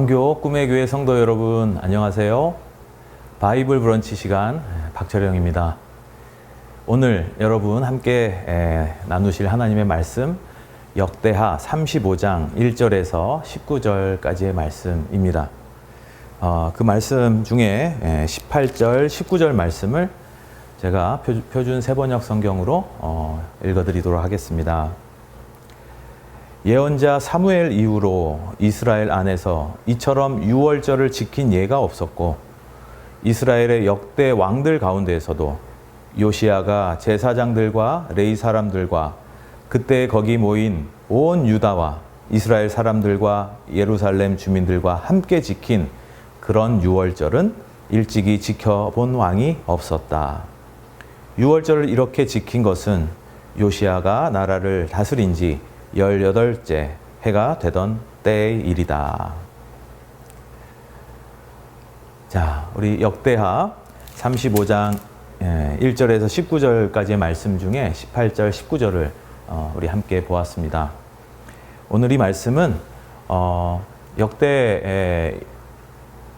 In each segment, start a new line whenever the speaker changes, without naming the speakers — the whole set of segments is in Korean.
광교 꿈의 교회 성도 여러분, 안녕하세요. 바이블 브런치 시간 박철영입니다. 오늘 여러분 함께 나누실 하나님의 말씀 역대하 35장 1절에서 19절까지의 말씀입니다. 그 말씀 중에 18절, 19절 말씀을 제가 표준 세번역 성경으로 읽어드리도록 하겠습니다. 예언자 사무엘 이후로 이스라엘 안에서 이처럼 유월절을 지킨 예가 없었고 이스라엘의 역대 왕들 가운데에서도 요시야가 제사장들과 레위 사람들과 그때 거기 모인 온 유다와 이스라엘 사람들과 예루살렘 주민들과 함께 지킨 그런 유월절은 일찍이 지켜본 왕이 없었다. 유월절을 이렇게 지킨 것은 요시야가 나라를 다스린 지 18째 해가 되던 때의 일이다. 자, 우리 역대하 35장 1절에서 19절까지의 말씀 중에 18절, 19절을 우리 함께 보았습니다. 오늘 이 말씀은 역대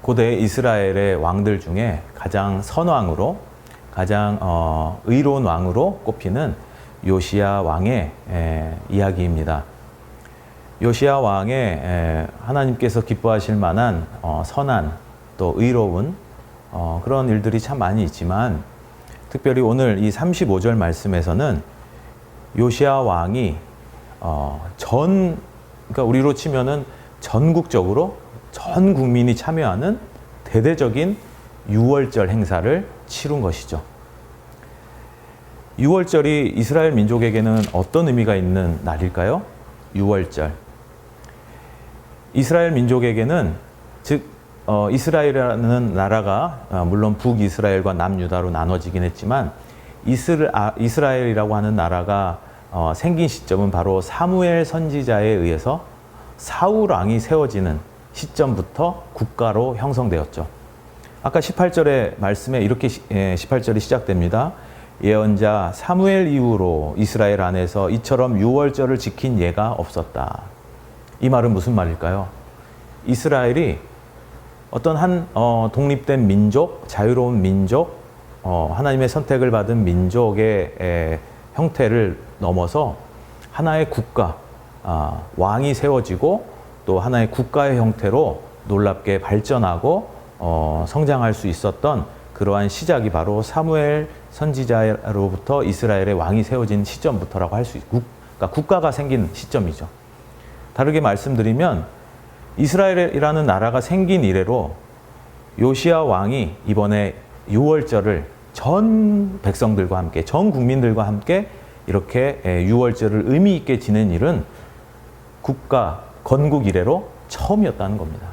고대 이스라엘의 왕들 중에 가장 선왕으로, 가장 의로운 왕으로 꼽히는 요시야 왕의 이야기입니다. 요시야 왕의 하나님께서 기뻐하실 만한 선한 또 의로운 그런 일들이 참 많이 있지만 특별히 오늘 이 35절 말씀에서는 요시야 왕이 그러니까 우리로 치면은 전국적으로 전 국민이 참여하는 대대적인 유월절 행사를 치룬 것이죠. 유월절이 이스라엘 민족에게는 어떤 의미가 있는 날일까요? 유월절. 이스라엘 민족에게는 즉 이스라엘이라는 나라가 물론 북이스라엘과 남유다로 나눠지긴 했지만 이스라엘이라고 하는 나라가 생긴 시점은 바로 사무엘 선지자에 의해서 사울 왕이 세워지는 시점부터 국가로 형성되었죠. 아까 18절의 말씀에 이렇게 18절이 시작됩니다. 예언자 사무엘 이후로 이스라엘 안에서 이처럼 유월절을 지킨 예가 없었다. 이 말은 무슨 말일까요? 이스라엘이 어떤 한 독립된 민족, 자유로운 민족, 하나님의 선택을 받은 민족의 형태를 넘어서 하나의 국가, 왕이 세워지고 또 하나의 국가의 형태로 놀랍게 발전하고 성장할 수 있었던 그러한 시작이 바로 사무엘 선지자로부터 이스라엘의 왕이 세워진 시점부터라고 할 수 있고, 그러니까 국가가 생긴 시점이죠. 다르게 말씀드리면 이스라엘이라는 나라가 생긴 이래로 요시야 왕이 이번에 유월절을 전 백성들과 함께, 전 국민들과 함께 이렇게 유월절을 의미 있게 지낸 일은 국가 건국 이래로 처음이었다는 겁니다.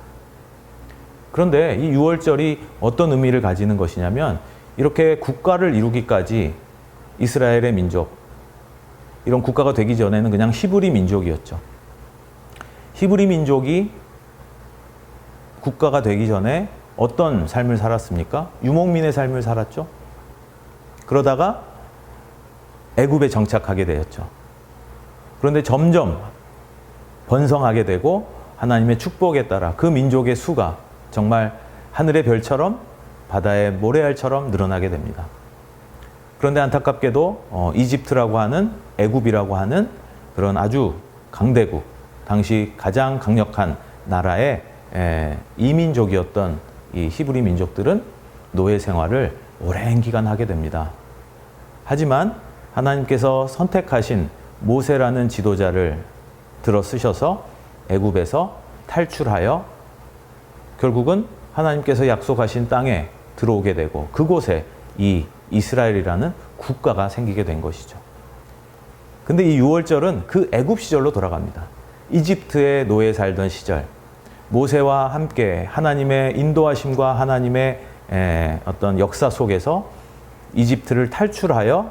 그런데 이 유월절이 어떤 의미를 가지는 것이냐면 이렇게 국가를 이루기까지 이스라엘의 민족, 이런 국가가 되기 전에는 그냥 히브리 민족이었죠. 히브리 민족이 국가가 되기 전에 어떤 삶을 살았습니까? 유목민의 삶을 살았죠. 그러다가 애굽에 정착하게 되었죠. 그런데 점점 번성하게 되고 하나님의 축복에 따라 그 민족의 수가 정말 하늘의 별처럼 바다의 모래알처럼 늘어나게 됩니다. 그런데 안타깝게도 이집트라고 하는, 애굽이라고 하는 그런 아주 강대국, 당시 가장 강력한 나라의 이민족이었던 이 히브리 민족들은 노예 생활을 오랜 기간 하게 됩니다. 하지만 하나님께서 선택하신 모세라는 지도자를 들어 쓰셔서 애굽에서 탈출하여 결국은 하나님께서 약속하신 땅에 들어오게 되고 그곳에 이 이스라엘이라는 국가가 생기게 된 것이죠. 근데 이 유월절은 그 애굽 시절로 돌아갑니다. 이집트의 노예 살던 시절, 모세와 함께 하나님의 인도하심과 하나님의 어떤 역사 속에서 이집트를 탈출하여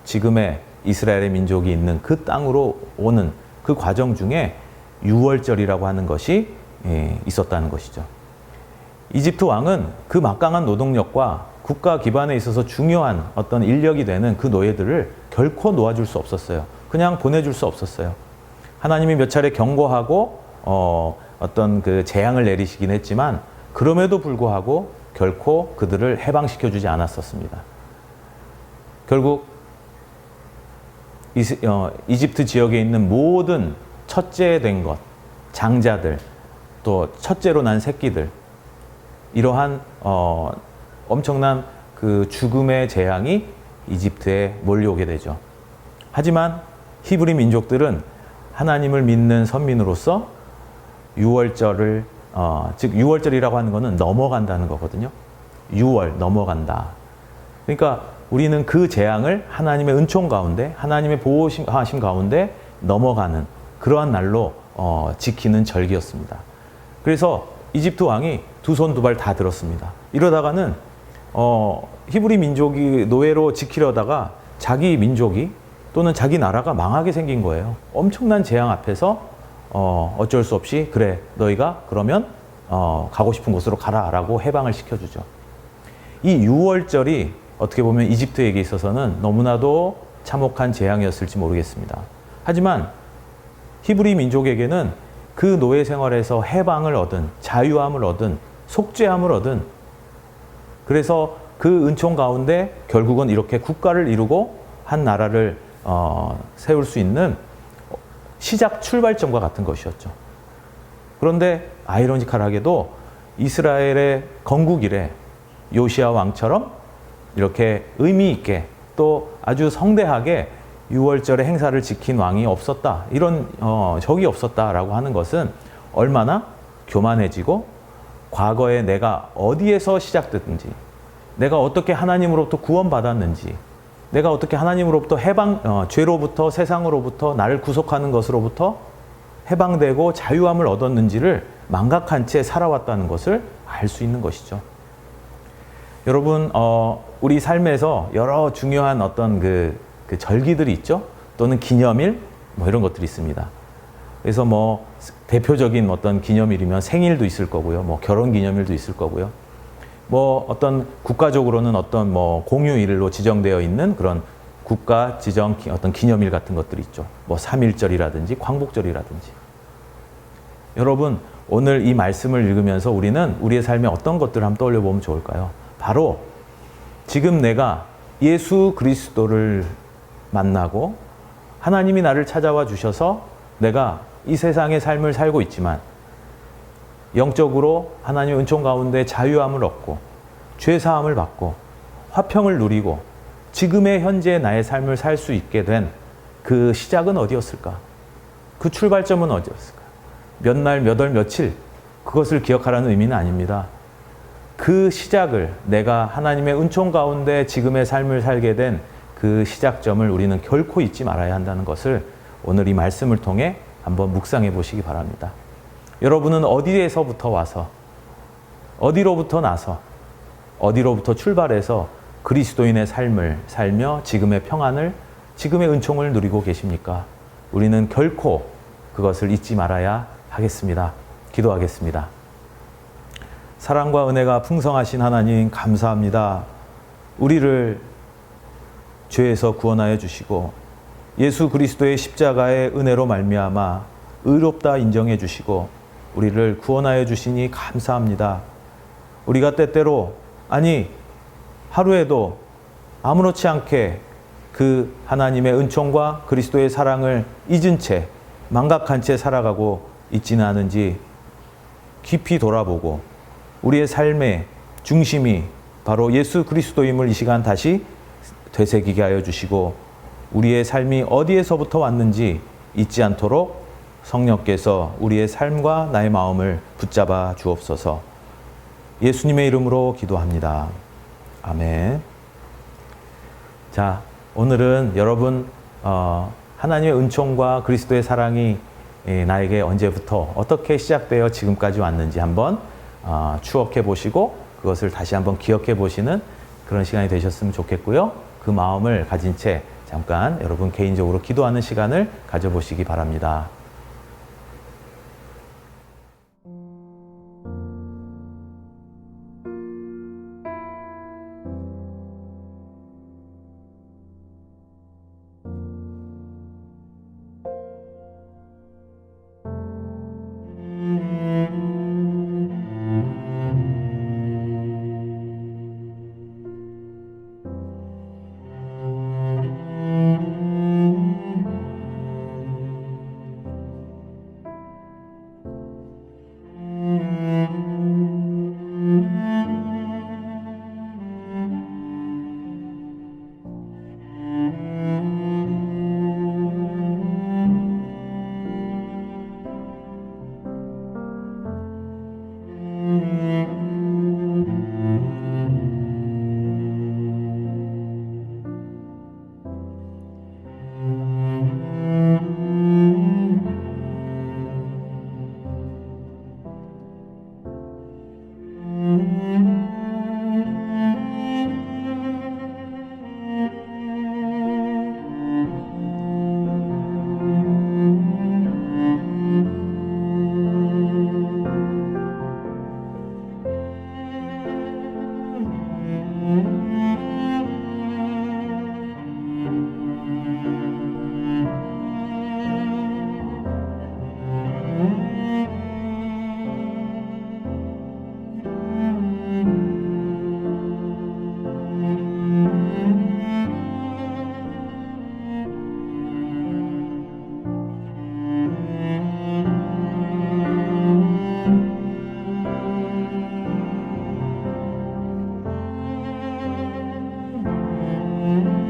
지금의 이스라엘의 민족이 있는 그 땅으로 오는 그 과정 중에 유월절이라고 하는 것이 있었다는 것이죠. 이집트 왕은 그 막강한 노동력과 국가 기반에 있어서 중요한 어떤 인력이 되는 그 노예들을 결코 놓아줄 수 없었어요. 그냥 보내줄 수 없었어요. 하나님이 몇 차례 경고하고 어떤 그 재앙을 내리시긴 했지만 그럼에도 불구하고 결코 그들을 해방시켜 주지 않았었습니다. 결국 이집트 지역에 있는 모든 첫째 된 것, 장자들, 또 첫째로 난 새끼들, 이러한 엄청난 그 죽음의 재앙이 이집트에 몰려오게 되죠. 하지만 히브리 민족들은 하나님을 믿는 선민으로서 유월절을 즉 유월절이라고 하는 것은 넘어간다는 거거든요. 유월 넘어간다. 그러니까 우리는 그 재앙을 하나님의 은총 가운데, 하나님의 보호하심 가운데 넘어가는 그러한 날로 지키는 절기였습니다. 그래서 이집트 왕이 두 손 두 발 다 들었습니다. 이러다가는 히브리 민족이 노예로 지키려다가 자기 민족이 또는 자기 나라가 망하게 생긴 거예요. 엄청난 재앙 앞에서 어쩔 수 없이 그래 너희가 그러면 가고 싶은 곳으로 가라라고 해방을 시켜주죠. 이 유월절이 어떻게 보면 이집트에게 있어서는 너무나도 참혹한 재앙이었을지 모르겠습니다. 하지만 히브리 민족에게는 그 노예 생활에서 해방을 얻은, 자유함을 얻은, 속죄함을 얻은, 그래서 그 은총 가운데 결국은 이렇게 국가를 이루고 한 나라를 세울 수 있는 시작 출발점과 같은 것이었죠. 그런데 아이러니컬하게도 이스라엘의 건국 이래 요시야 왕처럼 이렇게 의미 있게 또 아주 성대하게 유월절의 행사를 지킨 왕이 없었다. 이런 적이 없었다라고 하는 것은 얼마나 교만해지고 과거에 내가 어디에서 시작됐든지, 내가 어떻게 하나님으로부터 구원받았는지, 내가 어떻게 하나님으로부터 죄로부터 세상으로부터 나를 구속하는 것으로부터 해방되고 자유함을 얻었는지를 망각한 채 살아왔다는 것을 알 수 있는 것이죠. 여러분, 우리 삶에서 여러 중요한 어떤 그 절기들이 있죠. 또는 기념일, 뭐 이런 것들이 있습니다. 그래서 뭐 대표적인 어떤 기념일이면 생일도 있을 거고요. 뭐 결혼 기념일도 있을 거고요. 뭐 어떤 국가적으로는 어떤 뭐 공휴일로 지정되어 있는 그런 국가 지정 어떤 기념일 같은 것들이 있죠. 뭐 3.1절이라든지 광복절이라든지. 여러분, 오늘 이 말씀을 읽으면서 우리는 우리의 삶에 어떤 것들을 한번 떠올려 보면 좋을까요? 바로 지금 내가 예수 그리스도를 만나고 하나님이 나를 찾아와 주셔서 내가 이 세상의 삶을 살고 있지만 영적으로 하나님의 은총 가운데 자유함을 얻고 죄사함을 받고 화평을 누리고 지금의 현재 나의 삶을 살 수 있게 된 그 시작은 어디였을까? 그 출발점은 어디였을까? 몇 날, 몇 월, 며칠 그것을 기억하라는 의미는 아닙니다. 그 시작을 내가 하나님의 은총 가운데 지금의 삶을 살게 된 그 시작점을 우리는 결코 잊지 말아야 한다는 것을 오늘 이 말씀을 통해 한번 묵상해 보시기 바랍니다. 여러분은 어디에서부터 와서 어디로부터 나서 어디로부터 출발해서 그리스도인의 삶을 살며 지금의 평안을 지금의 은총을 누리고 계십니까? 우리는 결코 그것을 잊지 말아야 하겠습니다. 기도하겠습니다. 사랑과 은혜가 풍성하신 하나님 감사합니다. 우리를 죄에서 구원하여 주시고 예수 그리스도의 십자가의 은혜로 말미암아 의롭다 인정해 주시고 우리를 구원하여 주시니 감사합니다. 우리가 때때로 아니 하루에도 아무렇지 않게 그 하나님의 은총과 그리스도의 사랑을 잊은 채 망각한 채 살아가고 있지는 않은지 깊이 돌아보고 우리의 삶의 중심이 바로 예수 그리스도임을 이 시간 다시 되새기게 하여 주시고 우리의 삶이 어디에서부터 왔는지 잊지 않도록 성령께서 우리의 삶과 나의 마음을 붙잡아 주옵소서. 예수님의 이름으로 기도합니다. 아멘. 자, 오늘은 여러분 하나님의 은총과 그리스도의 사랑이 나에게 언제부터 어떻게 시작되어 지금까지 왔는지 한번 추억해 보시고 그것을 다시 한번 기억해 보시는 그런 시간이 되셨으면 좋겠고요. 그 마음을 가진 채 잠깐 여러분 개인적으로 기도하는 시간을 가져보시기 바랍니다. 있습니다.